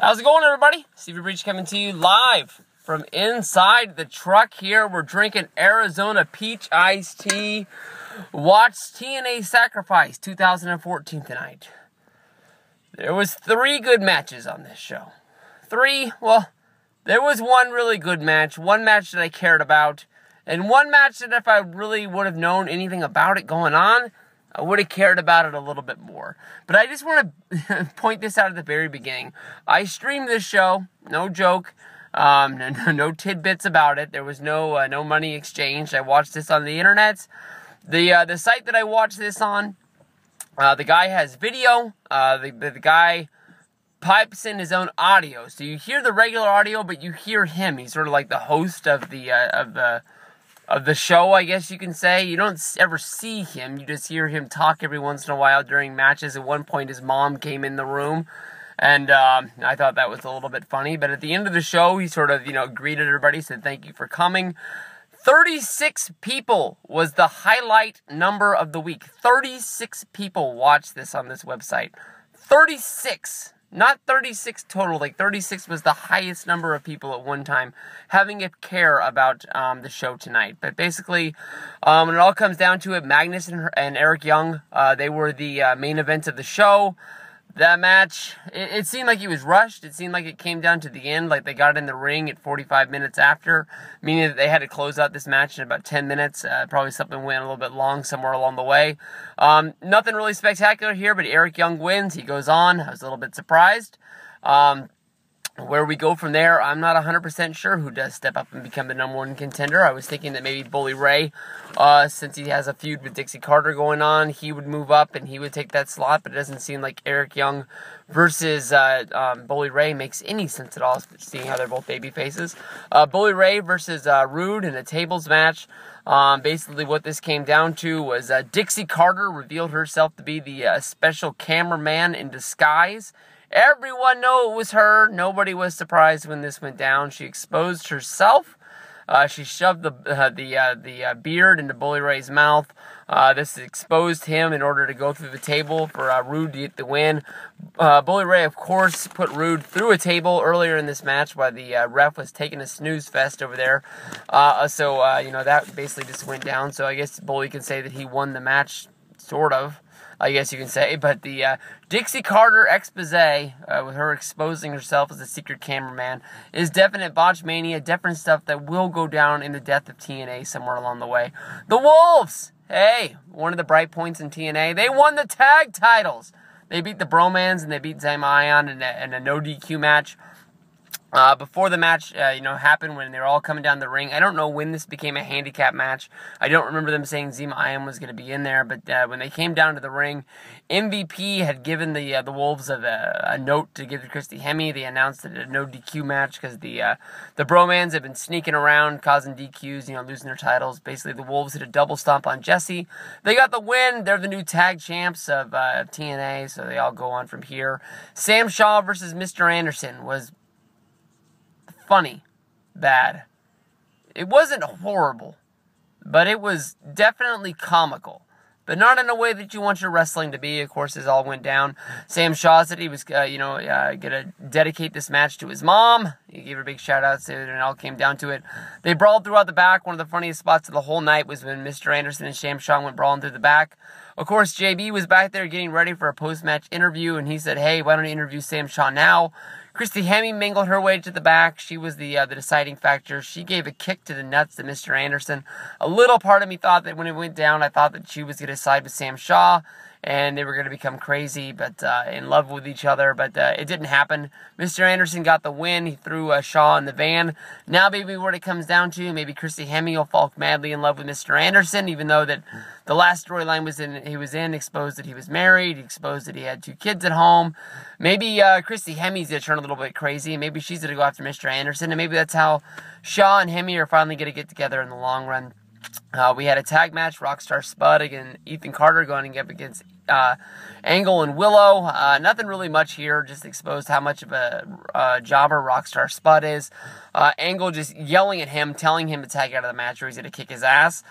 How's it going, everybody? Stevie Breach coming to you live from inside the truck here. We're drinking Arizona Peach Iced Tea. Watch TNA Sacrifice 2014 tonight. There was 3 good matches on this show. 3, well, there was one really good match, one match that I cared about, and one match that if I really would have known anything about it going on, I would have cared about it a little bit more. But I just want to point this out at the very beginning. I streamed this show, no joke, no tidbits about it. There was no money exchanged. I watched this on the internet. The site that I watched this on, the guy has video. The guy pipes in his own audio, so you hear the regular audio, but you hear him. He's sort of like the host of the show, I guess you can say. You don't ever see him. You just hear him talk every once in a while during matches. At one point, his mom came in the room, and I thought that was a little bit funny. But at the end of the show, he sort of, greeted everybody, said thank you for coming. 36 people was the highlight number of the week. 36 people watched this on this website. 36! Not 36 total, 36 was the highest number of people at one time having a care about the show tonight. But basically, when it all comes down to it, Magnus and Eric Young, they were the main event of the show. That match, it seemed like it was rushed. It seemed like it came down to the end, like they got in the ring at 45 minutes after, meaning that they had to close out this match in about 10 minutes. Probably something went a little bit long somewhere along the way. Nothing really spectacular here, but Eric Young wins. He goes on. I was a little bit surprised. Where we go from there, I'm not 100% sure who does step up and become the #1 contender. I was thinking that maybe Bully Ray, since he has a feud with Dixie Carter going on, he would move up and he would take that slot, but it doesn't seem like Eric Young versus Bully Ray makes any sense at all, seeing how they're both baby faces. Bully Ray versus Rude in a tables match. Basically what this came down to was Dixie Carter revealed herself to be the special cameraman in disguise. Everyone knew it was her. Nobody was surprised when this went down. She exposed herself. She shoved the beard into Bully Ray's mouth. This exposed him in order to go through the table for Rude to get the win. Bully Ray, of course, put Rude through a table earlier in this match while the ref was taking a snooze fest over there. That basically just went down. So I guess Bully can say that he won the match, sort of. I guess you can say, but the Dixie Carter expose, with her exposing herself as a secret cameraman, is definite botchmania, different stuff that will go down in the death of TNA somewhere along the way. The Wolves, hey, one of the bright points in TNA, they won the tag titles. They beat the Bromans and they beat Zam Ion in a no DQ match. Before the match, happened when they were all coming down the ring. I don't know when this became a handicap match. I don't remember them saying Zema Iron was going to be in there, but when they came down to the ring, MVP had given the Wolves a note to give to Christy Hemme. They announced it a no DQ match because the Bromans have been sneaking around, causing DQs, losing their titles. Basically, the Wolves hit a double stomp on Jesse. They got the win. They're the new tag champs of TNA, so they all go on from here. Sam Shaw versus Mr. Anderson was funny, bad. It wasn't horrible, but it was definitely comical, but not in a way that you want your wrestling to be. Of course, this all went down. Sam Shaw said he was, going to dedicate this match to his mom. He gave her a big shout out, and it all came down to it. They brawled throughout the back. One of the funniest spots of the whole night was when Mr. Anderson and Sam Shaw went brawling through the back. Of course, JB was back there getting ready for a post-match interview, and he said, hey, why don't you interview Sam Shaw now? Christy Hemme mingled her way to the back. She was the deciding factor. She gave a kick to the nuts to Mr. Anderson. A little part of me thought that when it went down, I thought that she was going to side with Sam Shaw, and they were going to become crazy, but in love with each other, but it didn't happen. Mr. Anderson got the win. He threw Shaw in the van. Now maybe what it comes down to, maybe Christy Hemme will fall madly in love with Mr. Anderson, even though that the last storyline he was in exposed that he was married, exposed that he had 2 kids at home. Maybe Christy Hemme's going to turn a little bit crazy. Maybe she's going to go after Mr. Anderson, and maybe that's how Shaw and Hemme are finally going to get together in the long run. We had a tag match, Rockstar Spud against Ethan Carter going up against Angle and Willow. Nothing really much here, just exposed how much of a jobber Rockstar Spud is. Angle just yelling at him, telling him to tag out of the match or he's going to kick his ass,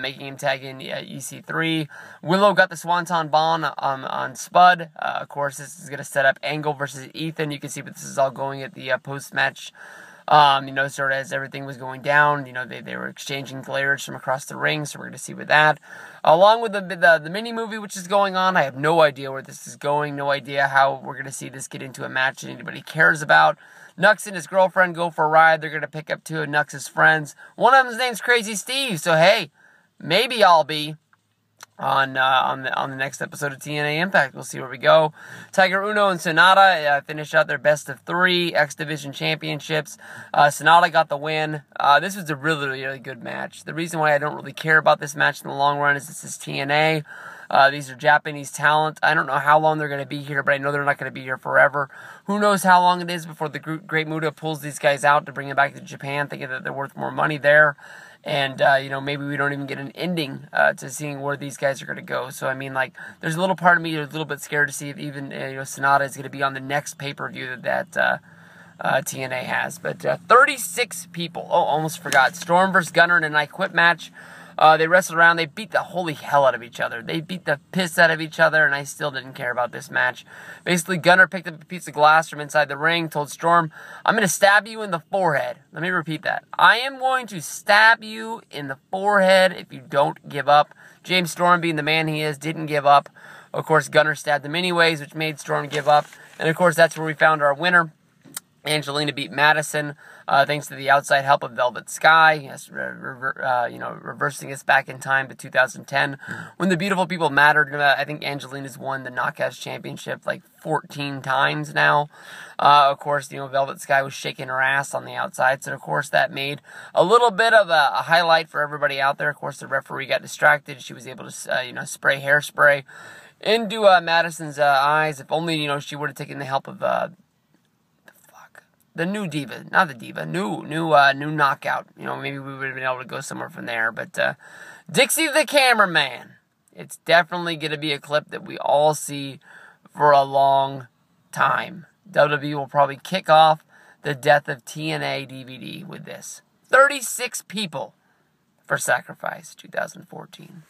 making him tag in EC3. Willow got the Swanton Bomb on Spud. Of course, this is going to set up Angle versus Ethan. You can see what this is all going at the post-match. Sort of as everything was going down, they were exchanging glares from across the ring, so we're going to see with that. Along with the mini-movie which is going on, I have no idea where this is going, no idea how we're going to see this get into a match that anybody cares about. Nux and his girlfriend go for a ride. They're going to pick up two of Nux's friends. One of them's name's Crazy Steve, so hey, maybe I'll be on the next episode of TNA Impact. We'll see where we go. Tiger Uno and Sonata finished out their best of 3 X Division championships. Sonata got the win. This was a really, really good match. The reason why I don't really care about this match in the long run is this is TNA. These are Japanese talent. I don't know how long they're going to be here, but I know they're not going to be here forever. Who knows how long it is before the Great Muta pulls these guys out to bring them back to Japan, thinking that they're worth more money there. And, maybe we don't even get an ending to seeing where these guys are going to go. So, I mean, there's a little part of me that's a little bit scared to see if even, Sonata is going to be on the next pay-per-view that TNA has. But 36 people. Oh, almost forgot. Storm versus Gunner in an I Quit match. They wrestled around. They beat the holy hell out of each other. They beat the piss out of each other, and I still didn't care about this match. Basically, Gunner picked up a piece of glass from inside the ring, told Storm, "I'm going to stab you in the forehead." Let me repeat that. "I am going to stab you in the forehead if you don't give up." James Storm, being the man he is, didn't give up. Of course, Gunner stabbed him anyways, which made Storm give up. And, of course, that's where we found our winner. Angelina beat Madison, thanks to the outside help of Velvet Sky, yes, reversing us back in time to 2010, when the beautiful people mattered. I think Angelina's won the Knockouts Championship 14 times now. Of course, Velvet Sky was shaking her ass on the outside, so of course that made a little bit of a highlight for everybody out there. Of course, the referee got distracted. She was able to, spray hairspray into Madison's eyes. If only, she would have taken the help of the new diva, not the diva, new knockout. Maybe we would have been able to go somewhere from there. But Dixie the cameraman, it's definitely going to be a clip that we all see for a long time. WWE will probably kick off the Death of TNA DVD with this. 36 people for Sacrifice 2014.